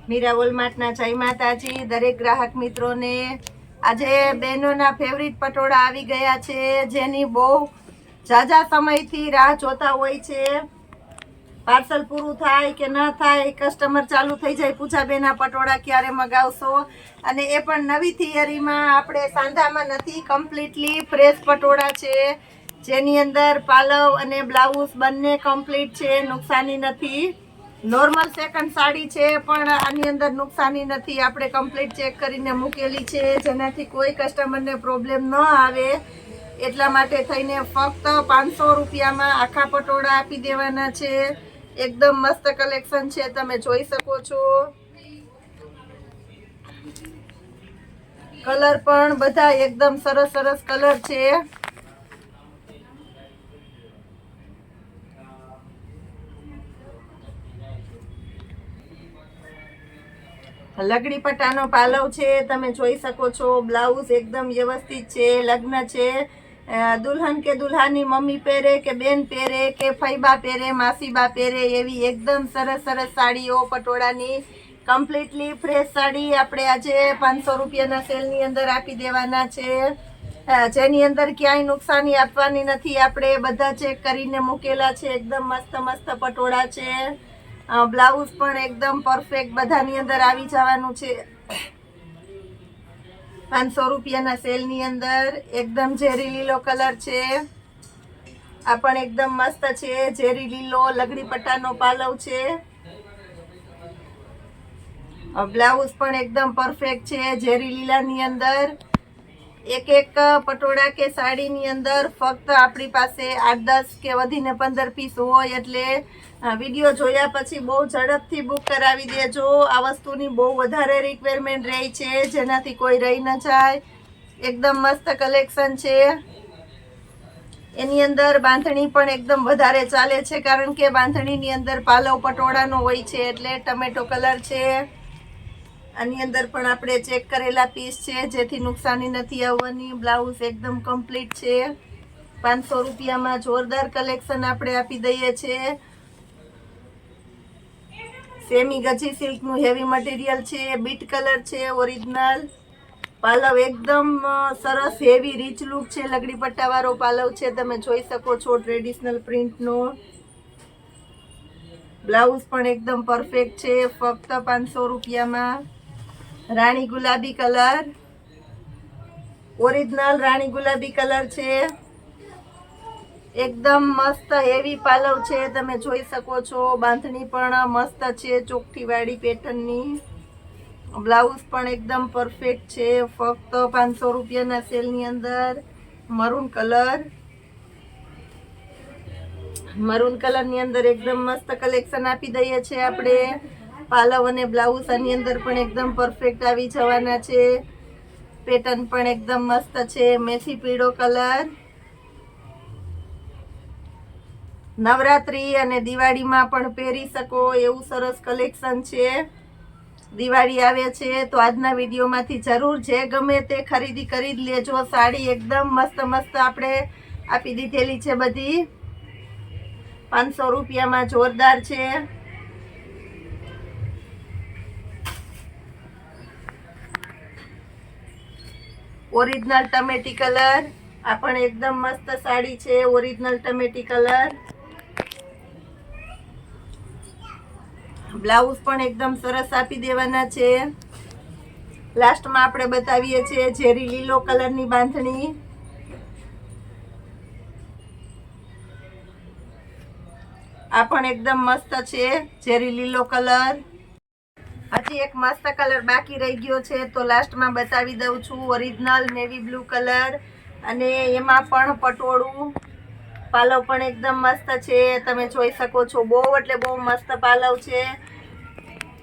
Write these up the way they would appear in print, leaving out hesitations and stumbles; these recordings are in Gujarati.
મીરા વોલમાર્ટના જય માતાજી દરેક ગ્રાહક મિત્રોને। આજે બહેનોના ફેવરિટ પટોળા આવી ગયા છે, જેની બહુ ઝાઝા સમયથી રાહ જોતા હોય છે। પાર્સલ પૂરું થાય કે ન થાય, કસ્ટમર ચાલુ થઈ જાય પૂજાબેન આ પટોળા ક્યારે મગાવશો, અને એ પણ નવી થિયરીમાં, આપણે સાંધામાં નથી, કમ્પ્લીટલી ફ્રેશ પટોળા છે, જેની અંદર પાલવ અને બ્લાઉઝ બંને કમ્પ્લીટ છે, નુકસાની નથી। નોર્મલ સેકન્ડ સાડી છે, પણ આની અંદર નુકસાની નથી, આપણે કમ્પ્લીટ ચેક કરીને મૂકેલી છે, જેનાથી કોઈ કસ્ટમરને પ્રોબ્લેમ ન આવે એટલા માટે થઈને ફક્ત 500 રૂપિયામાં આખા પટોળા આપી દેવાના છે। એકદમ મસ્ત કલેક્શન છે, તમે જોઈ શકો છો। કલર પણ બધા એકદમ સરસ સરસ કલર છે। લગડી પટ્ટાનો પાલવ છે, તમે જોઈ શકો છો। બ્લાઉઝ એકદમ વ્યવસ્થિત છે, લગ્ન છે, દુલ્હન કે દુલ્હાની મમ્મી પહેરે કે બેન પહેરે કે ફઈબા પહેરે, માસીબા પહેરે એવી એકદમ સરસ સરસ સાડીઓ પટોળાની કમ્પ્લીટલી ફ્રેશ સાડી આપણે આજે 500 રૂપિયાના સેલની અંદર આપી દેવાના છે, જેની અંદર ક્યાંય નુકસાની આપવાની નથી, આપણે બધા ચેક કરીને મૂકેલા છે। એકદમ મસ્ત મસ્ત પટોળા છે, બ્લાઉઝ પણ એકદમ પરફેક્ટ બધાની અંદર આવી જવાનું છે। 500 રૂપિયાના સેલની અંદર એકદમ ઝેરી લીલો કલર છે, આ પણ એકદમ મસ્ત છે, ઝેરી લીલો લગડી પટ્ટાનો પાલવ છે, બ્લાઉઝ પણ એકદમ પરફેક્ટ છે, ઝેરી લીલાની અંદર। એક એક પટોળા કે સાડીની અંદર ફક્ત આપણી પાસે 8-10 કે વધીને 15 પીસ હોય, એટલે વિડીયો જોયા પછી બહુ ઝડપથી બુક કરાવી દેજો। આ વસ્તુની બહુ વધારે રિક્વાયરમેન્ટ રહી છે, જેનાથી કોઈ રહી ન જાય। એકદમ મસ્ત કલેક્શન છે, એની અંદર બાંધણી પણ એકદમ વધારે ચાલે છે, કારણ કે બાંધણીની અંદર પાલવ પટોળાનો હોય છે, એટલે ટમેટો કલર છે। આની અંદર પણ આપણે ચેક કરેલા પીસ છે, જેથી નુકસાની નથી આવવાની। બ્લાઉઝ એકદમ કમ્પ્લીટ છે, 500 રૂપિયામાં જોરદાર કલેક્શન આપણે આપી દઈએ છીએ। સેમી ગજી સિલ્કનું હેવી મટીરિયલ છે, બીટ કલર છે, ઓરિજિનલ પાલવ એકદમ સરસ હેવી રીચ લુક છે, લગડી પટ્ટાવાળો પાલવ છે, તમે જોઈ શકો છો, ટ્રેડિશનલ પ્રિન્ટનો। બ્લાઉઝ પણ એકદમ પરફેક્ટ છે, ફક્ત 500 રૂપિયામાં। રાણી ગુલાબી કલર, ઓરિજિનલ રાણી ગુલાબી કલર છે, એકદમ મસ્ત હેવી પાલવ છે, તમે જોઈ શકો છો, બાંધણી પણ મસ્ત છે, ચોકઠી વાળી પેટર્નની, બ્લાઉઝ પણ એકદમ પરફેક્ટ છે, ફક્ત 500 રૂપિયાના સેલની અંદર। મરૂન કલરની અંદર એકદમ મસ્ત કલેક્શન આપી દઈએ છીએ આપણે। પાલવ અને બ્લાઉઝ આની અંદર પણ એકદમ પરફેક્ટ આવી જવાના છે, પેટર્ન પણ એકદમ મસ્ત છે, મેથી પીળો કલર। નવરાત્રી અને દિવાળીમાં પણ પહેરી શકો એવું સરસ કલેક્શન છે। દિવાળી આવે છે તો આજના વિડીયોમાંથી જરૂર જે ગમે તે ખરીદી કરી જ લેજો। સાડી એકદમ મસ્ત મસ્ત આપણે આપી દીધેલી છે બધી, 500 રૂપિયામાં જોરદાર છે। ઓરિજિનલ ટમેટી કલર, આ પણ એકદમ મસ્ત સાડી છે, ઓરિજિનલ ટમેટી કલર। બ્લાઉઝ પણ એકદમ સરસ આપી દેવાના છે। લાસ્ટમાં આપણે બતાવીએ છીએ ઝેરી લીલો કલરની બાંધણી, આ પણ એકદમ મસ્ત છે, ઝેરી લીલો કલર। હજી એક મસ્ત કલર બાકી રહી ગયો છે, તો લાસ્ટમાં બતાવી દઉં છું। ઓરિજિનલ નેવી બ્લુ કલર, અને એમાં પણ પટોળું, પાલવ પણ એકદમ મસ્ત છે, તમે જોઈ શકો છો, બહુ એટલે બહુ મસ્ત પાલવ છે।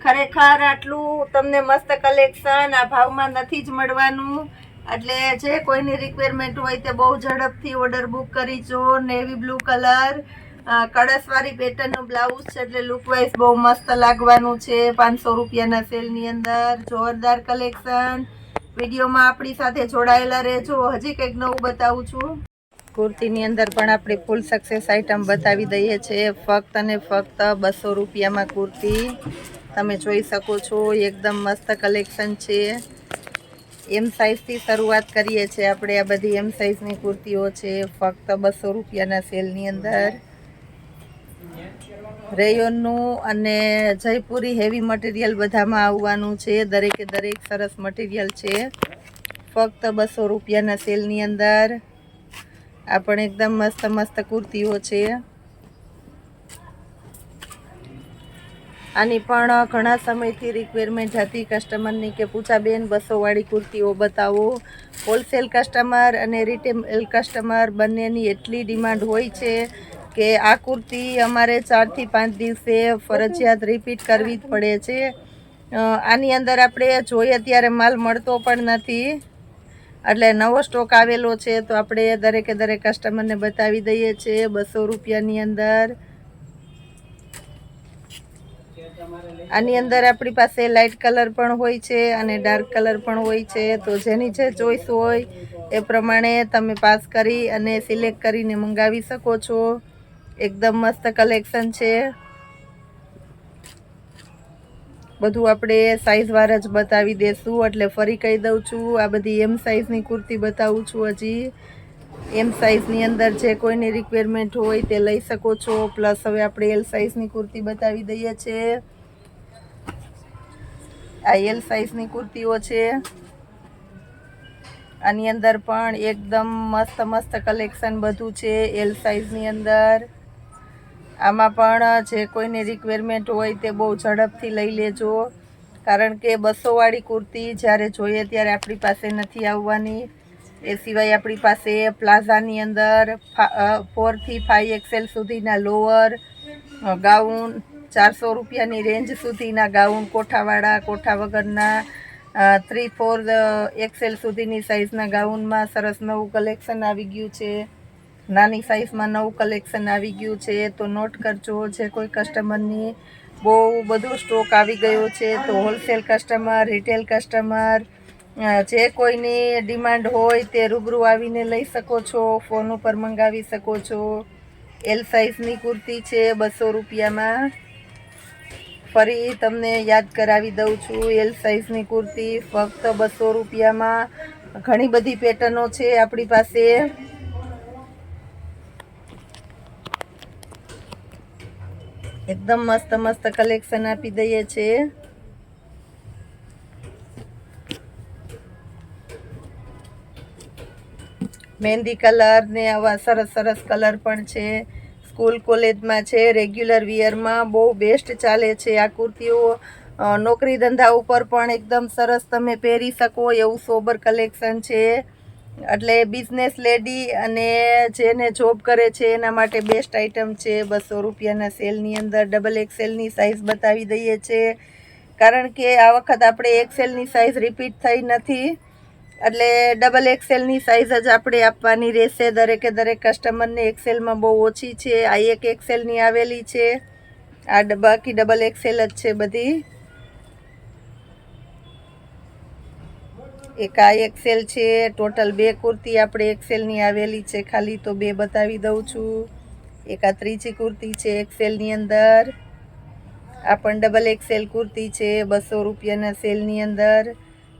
ખરેખર આટલું તમને મસ્ત કલેક્શન આ ભાવમાં નથી જ મળવાનું, એટલે જે કોઈની રિક્વાયરમેન્ટ હોય તે બહુ ઝડપથી ઓર્ડર બુક કરીજો। નેવી બ્લુ કલર, કળશવાળી પેટર્નનું બ્લાઉઝ છે, એટલે લુકવાઇઝ બહુ મસ્ત લાગવાનું છે। 500 રૂપિયાના સેલની અંદર જોરદાર કલેક્શન। વિડીયોમાં આપણી સાથે જોડાયેલા રહેજો, હજી કંઈક નવું બતાવું છું। કુર્તીની અંદર પણ આપણે ફૂલ સક્સેસ આઈટમ બતાવી દઈએ છીએ, ફક્ત અને ફક્ત 200 રૂપિયામાં કુર્તી। તમે જોઈ શકો છો એકદમ મસ્ત કલેક્શન છે. એમ સાઇઝથી શરૂઆત કરીએ છીએ આપણે. આ બધી એમ સાઇઝની કુર્તીઓ છે ફક્ત 200 રૂપિયાના સેલની અંદર. રેયોનનું અને જયપુરી હેવી મટીરિયલ બધામાં આવવાનું છે. દરેકે દરેક સરસ મટીરિયલ છે ફક્ત 200 રૂપિયાના સેલની અંદર. આ પણ એકદમ મસ્ત મસ્ત કુર્તીઓ છે. આની પણ ઘણા સમયથી રિક્વાયરમેન્ટ હતી કસ્ટમરની કે પૂજાબેન 200 વાળી કુર્તીઓ બતાવો. હોલસેલ કસ્ટમર અને રિટેલ કસ્ટમર બંનેની એટલી ડિમાન્ડ હોય છે કે આ કુર્તી અમારે 4 થી 5 દિવસે ફરજિયાત રિપીટ કરવી જ પડે છે. આની અંદર આપણે જોઈએ ત્યારે માલ મળતો પણ નથી, એટલે નવો સ્ટોક આવેલો છે તો આપણે દરેકે દરેક કસ્ટમરને બતાવી દઈએ છીએ 200 રૂપિયાની અંદર. આની અંદર આપણી પાસે લાઇટ કલર પણ હોય છે અને ડાર્ક કલર પણ હોય છે. તો જેની જે ચોઈસ હોય એ પ્રમાણે તમે પાસ કરી અને સિલેક્ટ કરીને મંગાવી શકો છો. એકદમ મસ્ત કલેક્શન છે. બધું આપણે સાઇઝવાર જ બતાવી દેશું, એટલે ફરી કહી દઉં છું આ બધી એમ સાઇઝની કુર્તી બતાવું છું. હજી એમ સાઇઝની અંદર જે કોઈની રિક્વાયરમેન્ટ હોય તે લઈ શકો છો. પ્લસ હવે આપણે એલ સાઇઝની કુર્તી બતાવી દઈએ છીએ. આ એલ સાઇઝની કુર્તીઓ છે. આની અંદર પણ એકદમ મસ્ત મસ્ત કલેક્શન બધું છે એલ સાઇઝની અંદર. આમાં પણ જે કોઈની રિક્વાયરમેન્ટ હોય તે બહુ ઝડપથી લઈ લેજો, કારણ કે 200 વાળી કુર્તી જ્યારે જોઈએ ત્યારે આપણી પાસે નથી આવવાની. એ સિવાય આપણી પાસે પ્લાઝાની અંદર 4 થી 5 XL સુધીના લોઅર, ગાઉન, 400 રૂપિયાની રેન્જ સુધીના ગાઉન, કોઠાવાળા, કોઠા વગરના, 3-4 XL સુધીની સાઇઝના ગાઉનમાં સરસ નવું કલેક્શન આવી ગયું છે. નાની સાઇઝમાં નવું કલેક્શન આવી ગયું છે. તો નોટ કરજો, જે કોઈ કસ્ટમરની બહુ બધો સ્ટોક આવી ગયો છે તો હોલસેલ કસ્ટમર, રિટેલ કસ્ટમર, જે કોઈની ડિમાન્ડ હોય તે રૂબરૂ આવીને લઈ શકો છો, ફોન ઉપર મંગાવી શકો છો. એલ સાઇઝની કુર્તી છે 200 રૂપિયામાં. ફરી તમને યાદ કરાવી દઉં છું, એલ સાઇઝની કુર્તી ફક્ત 200 રૂપિયામાં. ઘણી બધી પેટર્નો છે આપણી પાસે. એકદમ મસ્ત મસ્ત કલેક્શન આપી દઈએ છીએ. મહેંદી કલર ને આવા સરસ સરસ કલર પણ છે. સ્કૂલ કોલેજમાં છે, રેગ્યુલર વિયરમાં બહુ બેસ્ટ ચાલે છે આ કુર્તીઓ. નોકરી ધંધા ઉપર પણ એકદમ સરસ તમે પહેરી શકો એવું સોબર કલેક્શન છે. એટલે બિઝનેસ લેડી અને જેને જોબ કરે છે એના માટે બેસ્ટ આઇટમ છે. 200 રૂપિયાના સેલની અંદર XXLની સાઇઝ બતાવી દઈએ છીએ, કારણ કે આ વખત આપણે XLની સાઇઝ રિપીટ થઈ નથી, એટલે XXLની સાઇઝ જ આપણે આપવાની રહેશે દરેકે દરેક કસ્ટમરને. XLમાં બહુ ઓછી છે. આ એક XLની આવેલી છે, આ બાકી XXL જ છે બધી. એક આ XL છે. ટોટલ 2 કુર્તી આપણે XLની આવેલી છે, ખાલી તો 2 બતાવી દઉં છું. એક આ ત્રીજી કુર્તી છે XLની અંદર. આ પણ XXL કુર્તી છે 200 રૂપિયાના સેલની અંદર.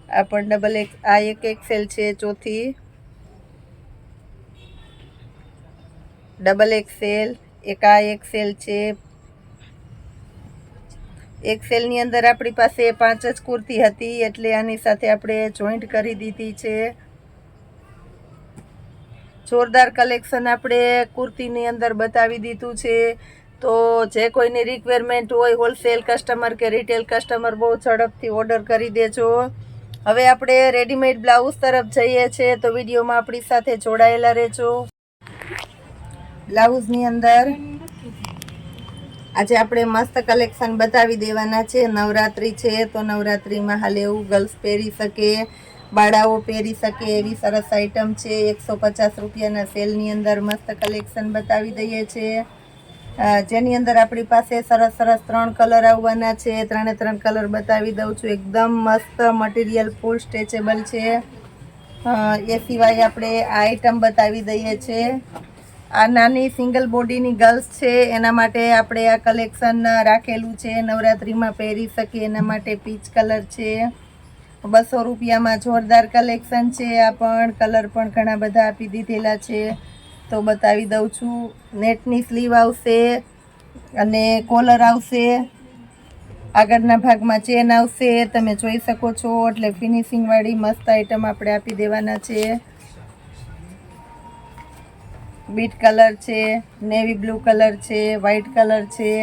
આ પણ આ એક XL છે ચોથી. XXL. એક આ XL છે. XLની અંદર આપણી પાસે 5 જ કુર્તી હતી, એટલે આની સાથે આપણે જોઈન્ટ કરી દીધી છે. જોરદાર કલેક્શન આપણે કુર્તીની અંદર બતાવી દીધું છે. તો જે કોઈની રિક્વાયરમેન્ટ હોય હોલસેલ કસ્ટમર કે રિટેલ કસ્ટમર બહુ ઝડપથી ઓર્ડર કરી દેજો. હવે આપણે રેડીમેડ બ્લાઉઝ તરફ જઈએ છીએ, તો વિડીયોમાં આપણી સાથે જોડાયેલા રહેજો. બ્લાઉઝની અંદર આજે આપણે મસ્ત કલેક્શન બતાવી દેવાના છે. નવરાત્રિ છે તો નવરાત્રિમાં હાલ એવું ગર્લ્સ પહેરી શકે, બાળાઓ પહેરી શકે એવી સરસ આઇટમ છે. 150 રૂપિયાના સેલની અંદર મસ્ત કલેક્શન બતાવી દઈએ છીએ, જેની અંદર આપણી પાસે સરસ સરસ 3 કલર આવવાના છે. 3 કલર બતાવી દઉં છું. એકદમ મસ્ત મટીરિયલ, ફૂલ સ્ટ્રેચેબલ છે. એ સિવાય આપણે આ આઇટમ બતાવી દઈએ છીએ. આ નાની સિંગલ બોડીની ગર્લ્સ છે એના માટે આપણે આ કલેક્શન રાખેલું છે, નવરાત્રિમાં પહેરી શકીએ એના માટે. પીચ કલર છે, 200 રૂપિયામાં જોરદાર કલેક્શન છે. આ પણ કલર પણ ઘણા બધા આપી દીધેલા છે તો બતાવી દઉં છું. નેટની સ્લીવ આવશે અને કોલર આવશે, આગળના ભાગમાં ચેન આવશે, તમે જોઈ શકો છો. એટલે ફિનિશિંગવાળી મસ્ત આઈટમ આપણે આપી દેવાના છે. બીટ કલર છે, નેવી બ્લુ કલર છે, વ્હાઈટ કલર છે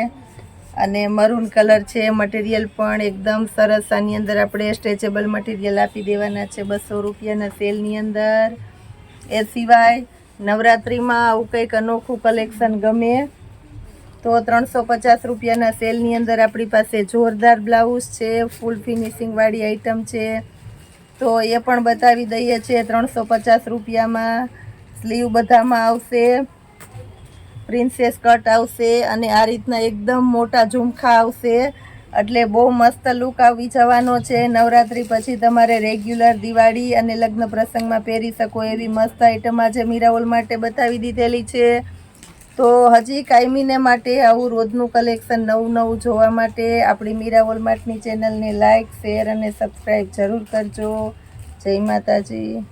અને મરૂન કલર છે. મટીરિયલ પણ એકદમ સરસ. આની અંદર આપણે સ્ટ્રેચેબલ મટીરિયલ આપી દેવાના છે 200 રૂપિયાના સેલની અંદર. એ સિવાય નવરાત્રિમાં આવું કંઈક અનોખું કલેક્શન ગમે તો 350 રૂપિયાના સેલની અંદર આપણી પાસે જોરદાર બ્લાઉઝ છે, ફૂલ ફિનિશિંગવાળી આઈટમ છે તો એ પણ બતાવી દઈએ છીએ 350 રૂપિયામાં. સ્લીવ બધામાં આવશે, પ્રિન્સેસ કટ આવશે અને આ રીતના એકદમ મોટા ઝુમખા આવશે. એટલે બહુ મસ્ત લુક આવી જવાનો છે. નવરાત્રિ પછી તમારે રેગ્યુલર દિવાળી અને લગ્ન પ્રસંગમાં પહેરી શકો એવી મસ્ત આઈટમ આજે મીરાઓલ માટે બતાવી દીધેલી છે. તો હજી કાયમીને માટે આવું રોજનું કલેક્શન નવું જોવા માટે આપણી મીરાઓલ માર્ટની ચેનલને લાઇક, શેર અને સબસ્ક્રાઈબ જરૂર કરજો. જય માતાજી.